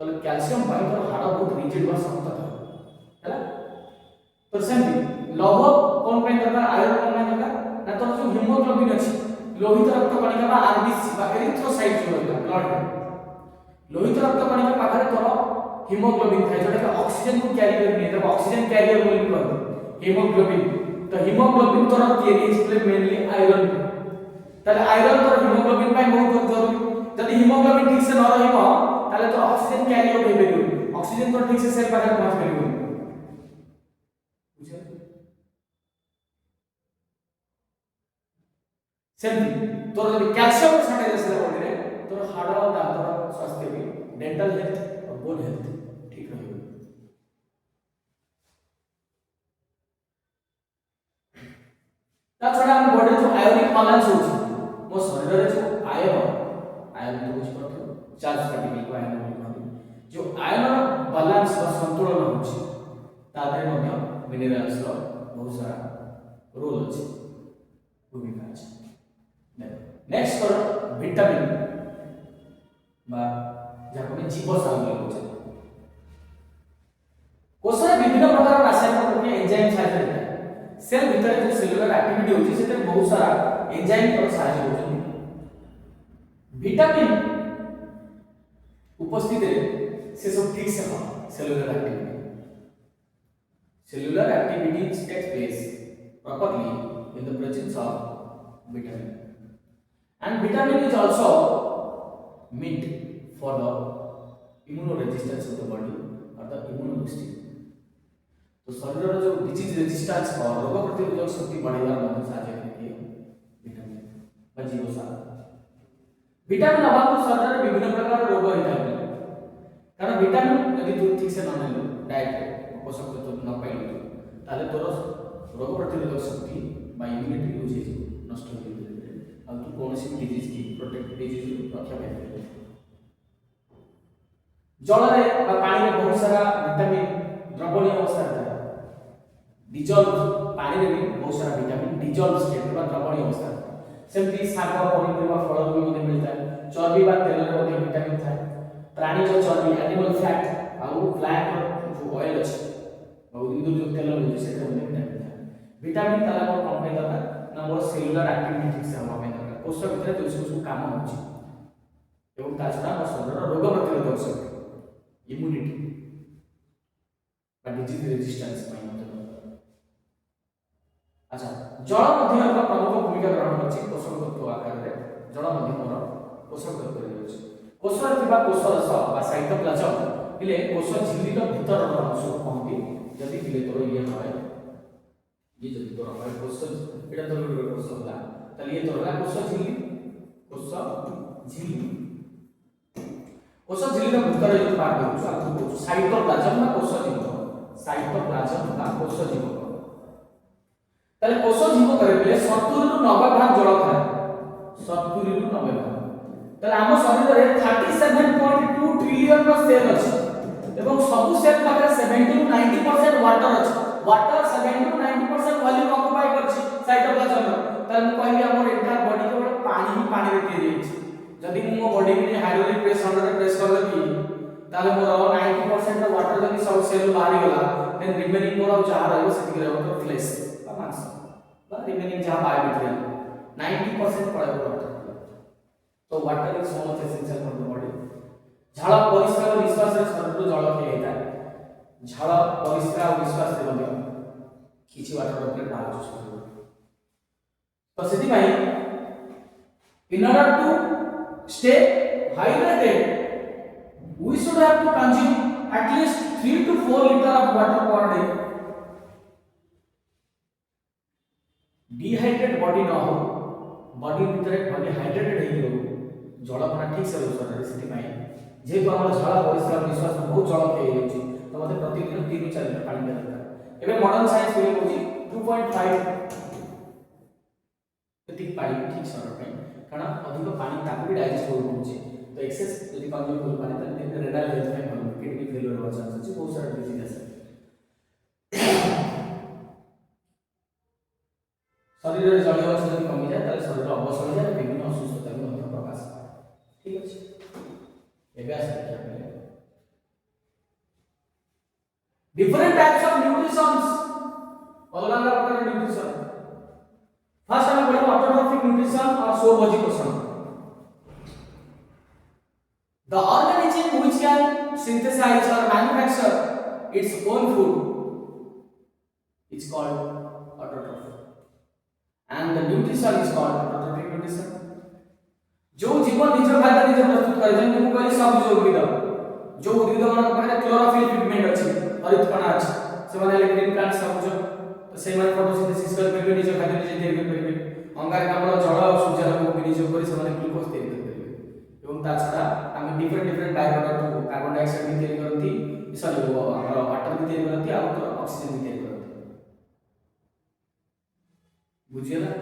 तले कैल्शियम पाई तोर हाड़ बहुत रिजिड बा शक्त थाए हैला। तो सेमती लौह कोन पे दरकार आयरन कोन पे दरकार ना तोर जो हीमोग्लोबिन अछि लोहित रक्त कणिका बा आरबीसी बा एरिथ्रोसाइट जो रहला ब्लड लोहित रक्त कणिका पाखरे तोर हीमोग्लोबिन थाए जोटा कि ऑक्सीजन को कैरी करने तब ऑक्सीजन कैरियर बोली कहते हीमोग्लोबिन। तो हीमोग्लोबिन तोर कैरी प्ले मेनली आयरन ताले आयरन तोर हीमोग्लोबिन पाई बहुत जरूरी। जदि हीमोग्लोबिन ठीक से न रहिबो ताले तो ऑक्सीजन कैरियर होई परिबो ऑक्सीजन तो ठीक से सेल पाखरे पहुंच परिबो बुझे। सेमती तोर जदि कैल्शियम शॉर्टेज असले बॉडी रे तोर हाड़ और दांतर स्वास्थ्य भी डेंटल हेल्थ और बोन हेल्थ ठीक रहिबो। ता छडा हम बॉडी जो आयोनिक बैलेंस होची मो शरीर रे जो आयन तो कुछ करथो चार्ज पार्टिकल को आयन बोली कहते जो आयन बैलेंस व संतुलन होची तादरे मध्ये मिनरल्स रो बहुत सारा रोल अछि भूमिका अछि। नेक्स्ट कर विटामिन बा जाको में जीवसार बोली कहते कोषरे विभिन्न प्रकार रासायनिक प्रक्रिया एंजाइम सहायता देता है। सेल भीतर जो सेलुलर एक्टिविटी होची सेते बहुत सारा एंजाइम पर सहायता होची। विटामिन उपस्थित रे से सब ठीक से हो cellular activity takes place properly in the presence of vitamin, and vitamin is also meant for the immunoresistance of the body or the immune boosting। तो शरीर रो जो डिजीज रेजिस्टेंस और रोग प्रतिरोधक शक्ति बढ़ाइबार मध्ये सहायता करते विटामिन बा जीवसार। विटामिन अभाव शरीर रे विभिन्न प्रकार रोग होता है कारण विटामिन यदि तू ठीक से न लेलो डाइट पोषक तत्व न पाइलो ताले तोर रोग प्रतिरोधक शक्ति बा इम्यूनिटी हो जे नष्ट हो जाए और तू कोनोसी डिजीज की प्रोटेक्ट डिजीज रक्षा पाए। जल रे बा पानी में बहुत सारा विटामिन द्रवणीय अवस्था रहता है। डिजॉल्व पानी रे भी बहुत सारा विटामिन डिजॉल्व स्टेट बा द्रवणीय अवस्था रहता है। सेमती शाक पनीपरिबा फल भी मध्ये मिलता है। चर्बी बा तेल रे मध्ये विटामिन था। प्राणी जो चर्बी एनिमल फैट और प्लांट जो ऑयल अछि और इंदु जो तेल मिलते से मध्ये विटामिन था। विटामिन ताला को कम पे दरकार ना मोर सेलुलर एक्टिविटी ठीक से हवा में दरकार कोष भीतर जो सब काम होछि एवं ताछड़ा शरीर रोग प्रतिरोधक शक्ति इम्यूनिटी डिजीज रेजिस्टेंस ପାଇଁ ମଧ୍ୟ। अच्छा जल ମଧ୍ୟ ଏକ ପ୍ରମୁଖ ଭୂମିକା ଗ୍ରହଣ କରିଛି पोषक तत्व आकार रे जल ମଧ୍ୟ मोर पोषक तत्व रे ଅଛି। कोषर थिबा कोषरस बा साइटोप्लाज्म इले कोष झिल्लीर भीतर अंश कहନ୍ତି जदि इले तोर ये होय ये जदि तोर होय कोष एटा तोर कोष होला तले ये तोर कोष झिल्ली कोष झिल्लीर भीतर जो पार्ट होछ आकु साइटोप्लाज्म बा कोष झिल्ली साइटोप्लाज्म बा कोष जीवक ताले कोष जीवक रे 70 रु 90 भाग जल थाए 70 रु 90 भाग ताले हम शरीर रे 37.2 ट्रिलियन रो सेल अछि एवं सब सेल पाखरे 70 टू 90% वाटर अछि। वाटर 70 टू 90% वॉल्यूम ऑक्युपाई करछि साइटोप्लाज्म ताले हम कहबी हमर एंटायर बॉडी केवल पानी ही पानी रे तैयारी अछि। जदि मो बॉडी में हाइड्रोलिक प्रेस अंडर प्रेस कर देबी ताले मोर 90% ऑफ वाटर जदी सब सेल बाहरी गला देन रिमेनिंग मोर जहा रहबो सेति रहबो तो फ्लेश बा मांस बा रिमेनिंग जहा बायोमेटेरियल 90% पड़ेबो वाटर तो water is so much essential for the body झाड़ परिष्कार निश्वास रे शरीर जल खेले था झाड़ परिष्कार निश्वास रे बने किछि वाटर ड्रॉपलेट बाहर तो सेति भाई in order to stay hydrated we should have to consume at least 3 to 4 liter of water per day dehydrated body न हो body भितर body hydrated हे हो जल पना ठीक से शरीर सेति भाई जेहेतु हमर झाला परिष्कार निश्वास बहुत जल के होची तो मते प्रतिदिन 3 ରୁ 4 लिटर पानी पिया दरकार एबे मॉडर्न साइंस के होची 2.5 ठीक पानी ठीक शरीर पे कारण अधिक पानी ताकू भी डाइजेस्ट हो पहुंचे तो एक्सेस यदि कंज्यूम कर पानी त रेनल हेल्थ में भलो किडनी फेलियर हो चांस अछि बहुत सारा डिजीज আছে शरीर रे जल अंश यदि कमी जाए ताले शरीर अवश हो जाए विभिन्न असुस्थता में ମଧ୍ୟ प्रकाश पाए ठीक अछि एबे आसे देखिया पहले डिफरेंट टाइप्स ऑफ न्यूट्रिशंस अलग अलग प्रकार न्यूट्रिशन फर्स्ट हम पढ़ो ऑटोट्रॉफिक न्यूट्रिशन और स्वभोजी पोषण the organism which can synthesize or manufacture its own food is called autotrophic and the nutrition is called autotrophic nutrition जो जीव निज खाद्य निज प्रस्तुत करे जेंति को कहली सब जो उद्भिद मान पाखरे क्लोरोफिल पिगमेंट अछि हरित कणा अछि से माने ग्रीन प्लांट सब जो तो से माने फोटोसिंथेसिस कर पे निज खाद्य निज तैयार कर परिबे अंगारकाम्ल जल और सूर्यालोक को विनियोग कर से माने ग्लूकोज तैयार कर परिबे एवं ता छडा हम different by product carbon dioxide भी तैयार करती सॉरी हमर वाटर भी तैयार करती और तो ऑक्सीजन भी तैयार करती बुझियला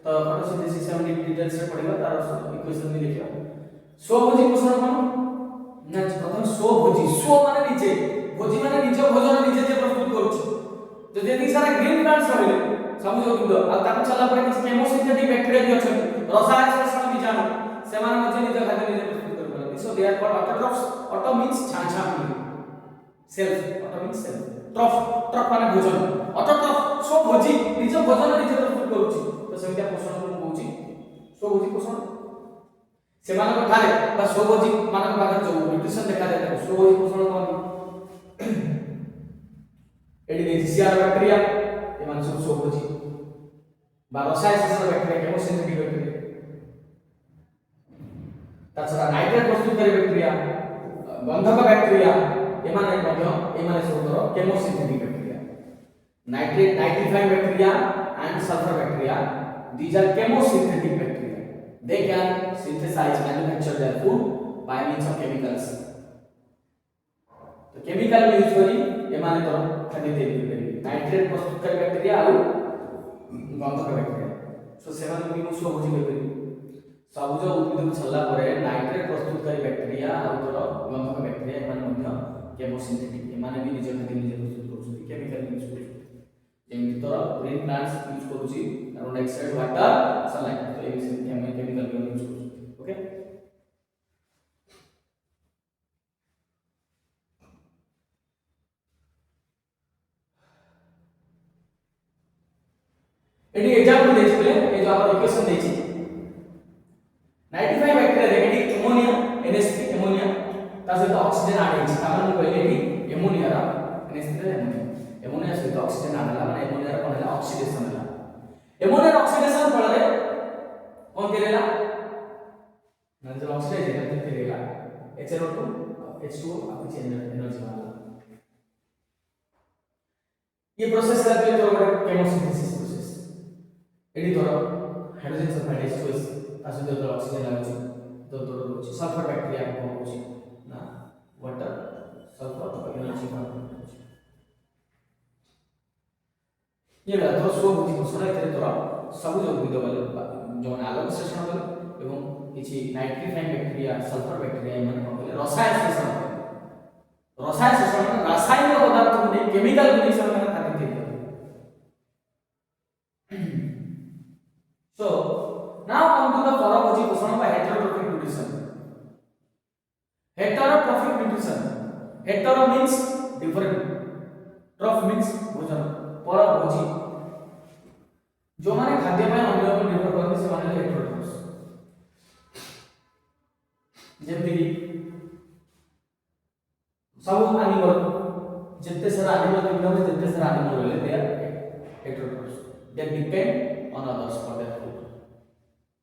तो फोटोसिंथेसिस हम डिटेल्स से पढ़िबा तार इक्वेशन भी देखियो स्वभोजी पोषण कोन ना प्रथम स्वभोजी स्व माने निजे भोजी माने निज भोजन निजे जे प्रस्तुत करूछ तो जेति सारा ग्रीन प्लांट्स रहले सबुज उद्भिद आ ताकू चला पर किछ केमोसिंथेटिक बैक्टीरिया भी अछन रसायन श्लेषण बीजाणु सेमान मध्ये निज खाद्य निजे प्रस्तुत कर परती so they are called autotrophs auto means छाछा पी self auto means self troph माने भोजन ऑटोट्रॉफ सो भोजी निज भोजन निजे प्रस्तुत करूची तो सेमिता पोषण को कहूची सो भोजी पोषण सेमान को खाले बा सो भोजी मान पाखर जो न्यूट्रिशन देखा जाता है सो भोजी पोषण कोन एडी नेजिसियर बैक्टीरिया ए मान सब सो भोजी बा रसायन श्लेषण बैक्टीरिया केमोसिंथेटिक बैक्टीरिया ताछड़ा नाइट्रेट प्रस्तुतकारी बैक्टीरिया गंधक बैक्टीरिया एमाने मध्य एमाने सबरो chemosynthetic bacteria nitrate nitrifying bacteria and sulphur bacteria these are chemosynthetic bacteria they can synthesize manufacture their food by means of chemicals तो केमिकल यूज करी एमाने तो खाद्य तैयार करी नाइट्रेट प्रस्तुतकारी बैक्टीरिया और गंधक बैक्टीरिया सो सेवन भी मुसो बुझी करी सबुज उद्भिद को छल्ला परे नाइट्रेट प्रस्तुतकारी बैक्टीरिया और तो गंधक बैक्टीरिया एमाने मध्य केमोसिंथेटिक एमाने भी निज खाद्य निजे प्रस्तुत करछथि केमिकल यूज करछथि जेमि तो ग्रीन प्लांट्स यूज करूची कार्बन डाइऑक्साइड वाटर सनलाइट तो ए से हम केमिकल यूज करछथि ओके एडी एग्जांपल देछि पले ए जो आपण इक्वेशन देछि 95 बैक्टीरिया देखि एमोनिया NH3 एमोनिया ता सहित ऑक्सीजन आड हेछि कारण को कहले कि एमोनिया रा NH3 एमोनिया सहित ऑक्सीजन आडला माने एमोनिया रा कोन हला ऑक्सीडेशन हला एमोनिया ऑक्सीडेशन फल रे कोन केलेला नंतर ऑक्सीडाइजेशन केलेला HNO2 H2O आपन चेंज एनर्जी वाला ये प्रोसेस ला पे तो केमोसिंथेसिस प्रोसेस एडी धरो हाइड्रोजन सल्फाइड H2S तासे तो ऑक्सीजन लागुची तो होची सल्फर बैक्टीरिया को होची ना वाटर सल्फर एनर्जी वाला ये वाला तो सो बुद्धि को सुना इतरे तोरा सब जो उद्भिद वाले जो आलोक श्लेषण करे एवं किछि नाइट्रीफाइंग बैक्टीरिया सल्फर बैक्टीरिया एमन को रसायन श्लेषण रासायनिक पदार्थ को केमिकल रिएक्शन में खातिर दे so now come to the परभोजी पोषण by heterotrophic nutrition hetero means different, trough means भोजन, परभोजी जो माने खाद्य पे अन्य पर निर्भर करते से माने हेटेरोट्रफ। जेमति सब एनिमल जितने सारा एनिमल किंगडम में जितने सारा एनिमल रहले they are heterotroph, they depend on others for their food,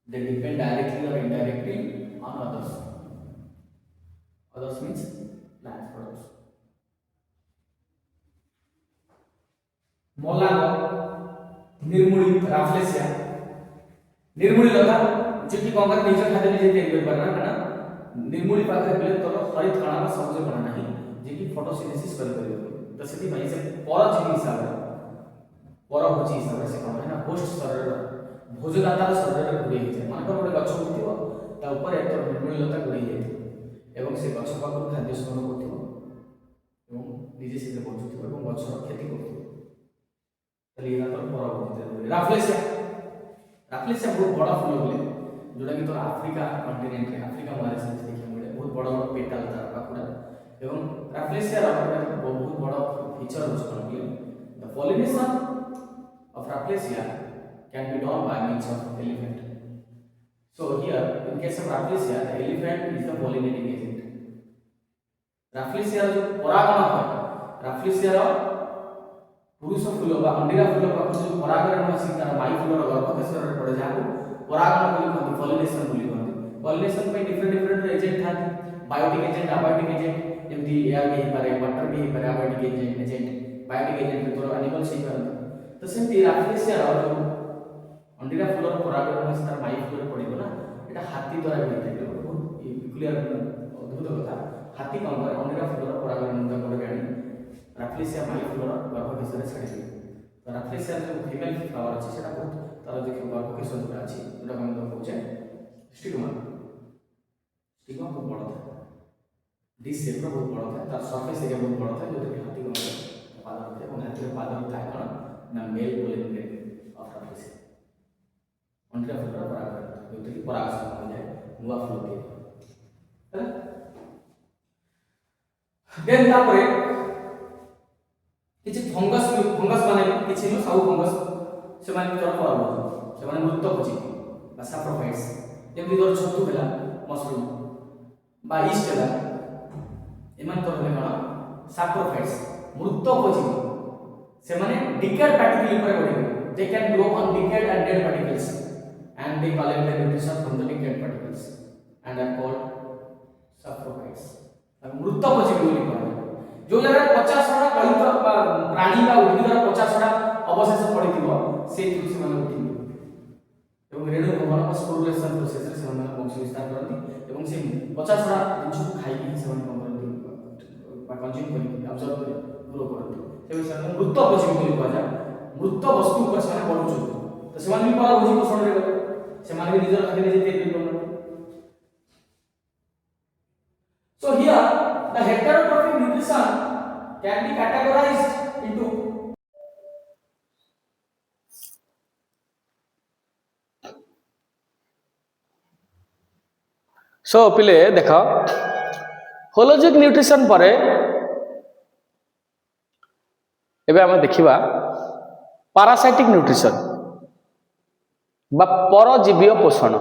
they depend directly or indirectly on others. Others means plant products. मोलांग, निर्मूली, Rafflesia, निर्मूली लता जो कि कौन कर नेचर खाते में जेते एक बार ना ना निर्मूली पाकर पहले तो हरित कणा का सबसे बड़ा नहीं जे कि फोटोसिंथेसिस कर करियो तो सेति भाई से परजीवी हिसाब रे परभोजी हिसाब से कौन है ना होस्ट शरीर भोजदातार शरीर गुड़ी है मानकर गोटे गछ उठिबो ता ऊपर एक निर्मूली लता गुड़ी है एवं से गछ पाखर खाद्य संग्रह करथिबो एवं निजे से बचुथिबो एवं गछर खेती करथिबो तले एरा तो परभोजी। राफ्लेसिया, राफ्लेसिया बहुत बड़ा फूल होले जोटा कि तो अफ्रीका कॉन्टिनेंट रे अफ्रीका महादेश में देखिए मिले बहुत बड़ा बड़ा पेटल तार पाखुडा एवं राफ्लेसिया रा बहुत बड़ा फीचर होछ कोन कि the pollination of Rafflesia can be done by means of elephant. So here in case of Rafflesia the elephant is the pollinating agent. Rafflesia जो परागण है Rafflesia रा पुरुष फूल बा अंडीरा फूल पाखु जो परागण अछि तार माई फूल रा गर्भकेशर रे पड़े जाको परागण बोली कहते पॉलिनेशन बोली कहते। पॉलिनेशन पे डिफरेंट एजेंट थाते बायोटिक एजेंट अबायोटिक एजेंट जेमति एयर भी हे पारे वाटर भी हे पारे अबायोटिक एजेंट बायोटिक एजेंट तो एनिमल्स हे पारे तो सेमति Rafflesia रा जो अंडीरा फूलर परागण में तार माई फूल पड़िबो ना एटा हाथी द्वारा होइते बहुत पिकुलियर अद्भुत कथा। हाथी कोन करे अंडीरा फूलर परागण में कोन गाडी Rafflesia माई फूलर गर्भकेशर छाडी दे तो Rafflesia जो फीमेल फ्लावर अछि सेटा बहुत तार जे गर्भकेशर जो अछि ओटा हम तो कहूचे स्टिग्मा, स्टिग्मा बहुत बड़ा था डिस शेप रो बहुत बड़ा था तार सरफेस एरिया बहुत बड़ा था जो कि हाथी को पाद होते और हाथी के पाद होता है कोन ना मेल पोलिनेट ऑफ Rafflesia अंडीरा फूलर परागण होते कि परागण हो जाए नुवा फूल के है देन तापरे किछि फंगस माने किछि न सब फंगस से माने तोर परभोजी से माने मृतभोजी बा सैप्रोफाइट्स जेमि तोर छतु भेला मशरूम बा ईस्ट भेला एमान तोर भेला कोन सैप्रोफाइट्स मृतभोजी से माने डिकेड पार्टिकल ऊपर बढ़े they can grow on decade and dead particles and they collect the nutrition from the decayed particles and are called saprophytes. मृतभोजी बोली कहले जो लगा 50 टा कलित प्राणी बा उद्भिदर 50 टा अवशेष पड़िथिबो से तुलसी माने उठिबो एवं रेणु भवन का स्पोरुलेशन प्रोसेस रे से माने वंश विस्तार करती एवं से 50 टा जिंस को खाई से माने करती बा कंज्यूम करती ऑब्जर्व करती ग्रो करती से मृतभोजी बोली कहजा मृत वस्तु पर से पड़ुछ तो से माने भी परभोजी पोषण रे गले से माने भी निजर खातिर जे तेल बनन। So here the heterotrophic nutrition can be categorized into सो पिले देख होलोजिक न्यूट्रिशन पर एबे हम देखिबा पैरासाइटिक न्यूट्रिशन बा परजीवीय पोषण।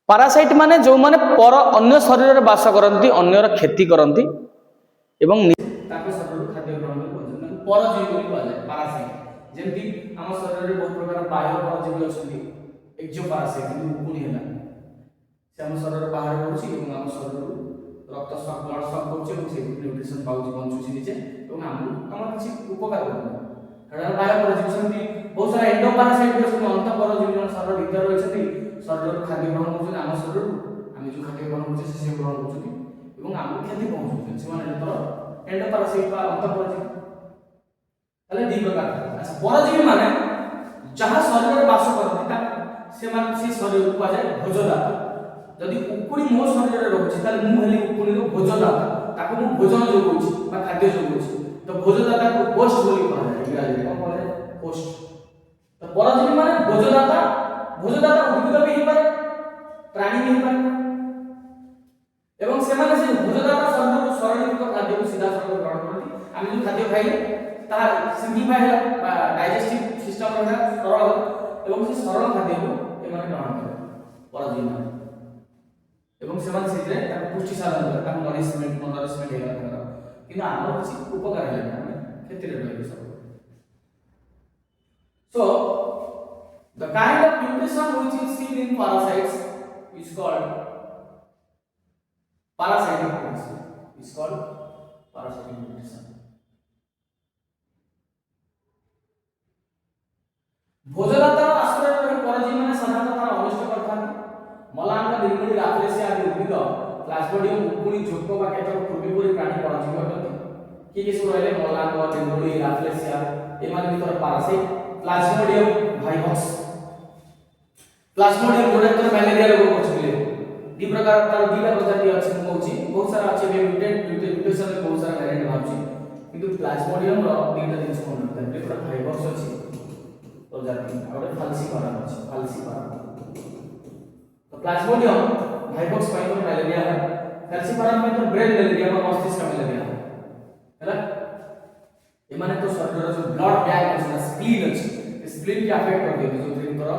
पैरासाइट माने जो माने पर अन्य शरीर रे वास करंती अन्यर खेती करंती एवं ताके शरीर खाद्य ग्रहण करंती परजीवी बोली कहले पैरासाइट। जेमति हम शरीर रे बहुत प्रकार बाह्य परजीवी अछंती एक्जो पैरासाइट उकुणी हैला से हम शरीर बाहर रहउची एवं हम शरीर रक्त स्राव ब्लड स्राव करछ एवं से न्यूट्रिशन पाउची बंचुची निचे एवं हम किछि उपकार करबो हेडा बाह्य परजीवी संती बहुत सारा एंडो पैरासाइट अछि अंत परजीवी जन शरीर भीतर रहिसथि शरीर खाद्य ग्रहण करछ हम शरीर हम जो खाद्य ग्रहण करछ से ग्रहण करछ एवं हम क्षति पहुंचछ से माने तर एंडो पैरासाइट बा अंत परजीवी तले दी प्रकार। अच्छा परजीवी माने जहां शरीर रे वास करथि ता से माने से शरीर को जाय भोजदाता यदि उकुणी मो शरीर रे रहउछि ताले मु हेली उकुणी रो भोजदाता ताको मु भोजन जो कहउछि बा खाद्य जो कहउछि तो भोजदाता को होस्ट बोली कहल जाय इंग्रजी में कहल जाय होस्ट। तो परजीवी माने भोजदाता, भोजदाता उद्भिद भी हे पारे प्राणी भी हे पारे एवं से माने से भोजन खाद्य को सीधा सड़क ग्रहण करती आम जो खाद्य खाइले ताहा सिम्प्लिफाई है डाइजेस्टिव सिस्टम रहा सरल एवं से सरल खाद्य को एमाने ग्रहण करे परजीवी माने एवं सेमान सेतरे ताको पुष्टि साधन करे ताको नरिशमेंट हेला ताको किंतु आमर किछि उपकार हेला ना खेती रे रहि सब so the kind of nutrition which is seen in parasites is called parasitic nutrition is called parasitic nutrition भोजनातर आश्रय रही परजीवी माने साधारणतः तार अनिष्ट करथाନ୍ତି मलांग निर्मूली राफ्लेसिया आदि उद्भिद प्लाज्मोडियम उकुणी झोटको बा केतक पूर्वीपुरी प्राणी परजीवी करथि कि सब रहले मलांग निर्मूली राफ्लेसिया एमान भीतर पारासाइट प्लाज्मोडियम वाइवक्स प्लाज्मोडियम जोडे तर मलेरिया रोग होछिले दी प्रकार तार दीटा प्रजाति अछि कहूची बहुत सारा अछि म्यूटेशन में बहुत सारा वेरिएंट भाबची किंतु प्लाज्मोडियम रो दीटा जिंस कोन होता है प्रकार वाइवक्स अछि प्रजाति और फाल्सिपारम अछि फाल्सिपारम तो प्लाज्मोडियम वाइवक्स पाई तो मलेरिया है फाल्सिपारम में तो ब्रेन मलेरिया और मस्तिष्क मलेरिया हैला ये माने तो शरीर जो ब्लड बैग अछि स्प्लीन अछि स्प्लीन के अफेक्ट कर दे जो तोरा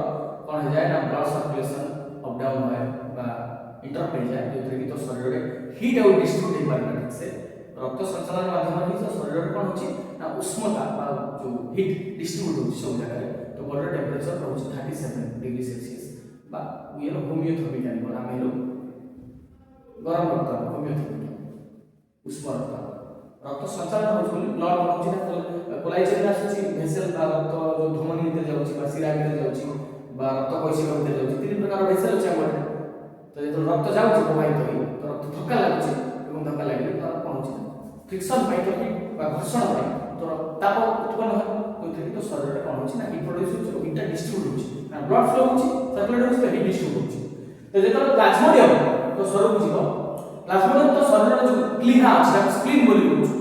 कोन हो जाए ना ब्लड सर्कुलेशन अप डाउन होए बा इंटरप्ट हो जाए जो कि तो शरीर रे हीट और डिस्ट्रीब्यूट हो पारे ठीक से रक्त संचालन माध्यम रे तो शरीर रे कोन होची ना उष्णता बा जो हीट डिस्ट्रीब्यूट होची सब जगह तो बॉडी टेंपरेचर रहउची 37 डिग्री सेल्सियस बा ये होमियोथर्मिक एनिमल हम हेलो गरम रक्त होमियोथर्मिक उष्ण रक्त संचालन होची ब्लड होची ना कोलाइचन आसी भेसल बा रक्त जो धमनी भीतर जाउची बा शिरा भीतर जाउची बा रक्त कोशिका भीतर जाउची तीन प्रकार भेसल अछि हमर तो जे रक्त जाउची प्रवाहित होई तो रक्त धक्का लागुची एवं धक्का लागले तो पहुंची फ्रिक्शन पाई तो बा घर्षण पाई तो ताप उत्पन्न हो तो तो शरीर रे कोन होची ना हीट प्रोड्यूस होची हीट डिस्ट्रीब्यूट होची ना ब्लड फ्लो होची सर्कुलेट होची तो हीट डिस्ट्रीब्यूट होची तो जे तो प्लाज्मोडियम तो शरीर बुझिबो प्लाज्मोडियम तो शरीर रे जो क्लीहा अछि स्प्लीन बोली होची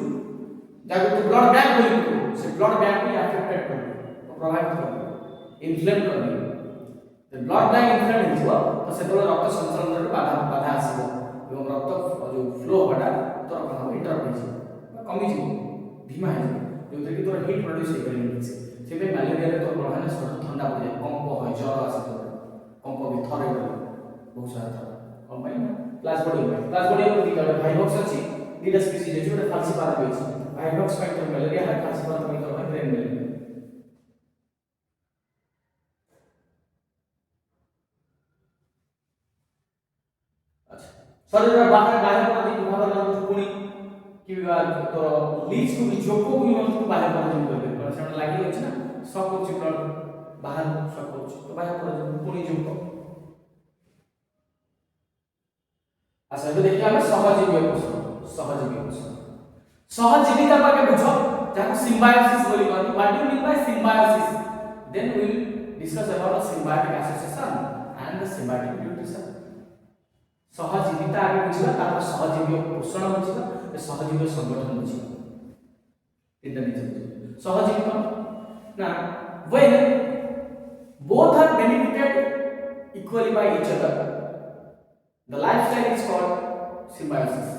जाको तो ब्लड बैग बोली से ब्लड बैग भी अफेक्टेड कर प्रभावित कर इन्फ्लेम कर दे तो ब्लड बैग इन्फ्लेम हिजो तो से तो रक्त संचालन रे बाधा आसीबो एवं रक्त जो फ्लो हटा तो रक्त इंटरप्ट हो कमी जी धीमा है जो कि तो हीट प्रोड्यूस हो करेंगे से पे मलेरिया रे तो बढ़ाने शरीर ठंडा हो जाए कंप हो ज्वर आसी तो कंप भी थरे बहुत सारा थर कम पाई ना प्लाज्मोडियम दी का वाइवक्स अछि दीटा स्पीशीज अछि ओटा फाल्सिपारम अछि वाइवक्स फैक्टर मलेरिया है फाल्सिपारम में तो ब्रेन मलेरिया अच्छा शरीर बाहर पर जी विभाग ना पुणी कि तो लीच को भी जोको भी मतलब बाहर पर जो करबे पर सेटा लागि अछि ना शॉक होछि ब्लड बाहर शॉक होछि तो बाहर पर जो पुणी जोको अच्छा तो देखिए हमें सहजीवी कोष सहजीविता पाके बुझो जाको सिम्बायोसिस बोली कहती what do mean by symbiosis then we will discuss about symbiotic association and the symbiotic nutrition सहजीविता आगे बुझिबा तापर सहजीवी पोषण बुझिबा ए सहजीवी संगठन बुझिबा तीनटा निजे सहजीवी कोन ना when both are benefited equally by each other the lifestyle is called symbiosis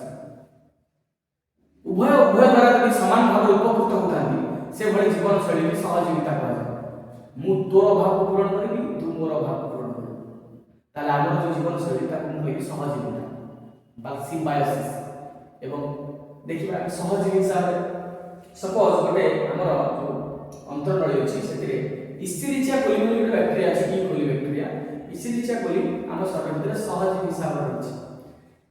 उभय द्वारा यदि समान भाव उपकृत होतांती से भली जीवन शैली के सहजीविता कहा जाय मु तोर भाव को पूर्ण करबी तू मोर भाव को पूर्ण करबी ताले हमर जो जीवन शैली ता को कहबी सहजीविता बा सिम्बायोसिस एवं देखिबा सहजीवी हिसाब सपोज गोटे हमर जो अंतरनळी अछि सेतिरे इस्टिरिचिया कोली बोली गोटे बैक्टेरिया अछि की कोली बैक्टेरिया इस्टिरिचिया कोली हम शरीर भीतर सहजीवी हिसाब रहछि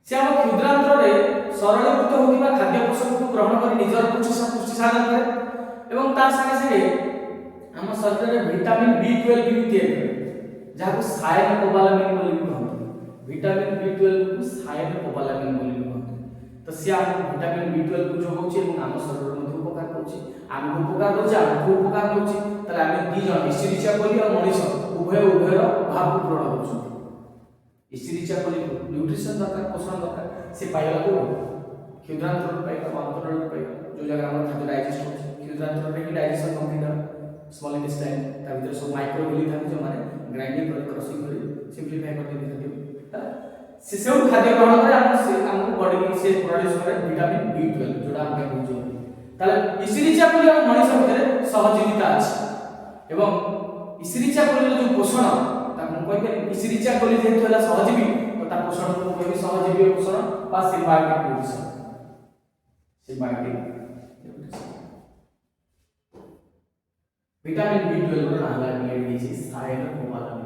से हम क्षुद्रांतर रे सरलीकृत होतिबा खाद्य पोषक को ग्रहण करी निजर पुष्टि साधन करे एवं ता संगे संगे हम शरीर रे विटामिन B12 भी तैयार करे जाको सायन कोबालामिन बोली कहते विटामिन B12 को सायन कोबालामिन बोली कहते तो से हम विटामिन B12 को जो होची एवं हम शरीर मध्ये उपकार होची हम उपकार होची हम उपकार होची तले हम दी जण इस्टिरिचिया कोली और मनीष उभय भाव को पूर्ण होची इस्टिरिचिया कोली न्यूट्रिशन दरकार पोषण दरकार से पाइला को क्षुद्रांतर पाइला अंतरनळी पाइला जो जगह हम खाद्य डाइजेस्ट होची क्षुद्रांतर रे डाइजेशन कंप्लीट हो स्मॉल इंटेस्टाइन ता भीतर सब माइक्रोविली था जो माने ग्राइंडिंग कर रसोई करी सिंपलीफाई कर देती से सब खाद्य ग्रहण करे हमको बॉडी से प्रोड्यूस करे विटामिन B12 जोटा हम कहू ताले इसिरिचा कोली हम मनुष्य भितर सहजीविता अछि एवं इसिरिचा कोली जो पोषण ताकू कहबे इसिरिचा कोली जेतु हला सहजीवी तो ता पोषण को कहबे सहजीवी पोषण बा symbiotic nutrition symbiotic nutrition vitamin B12 रो नाला डिलीट दिछि सायन कोमाला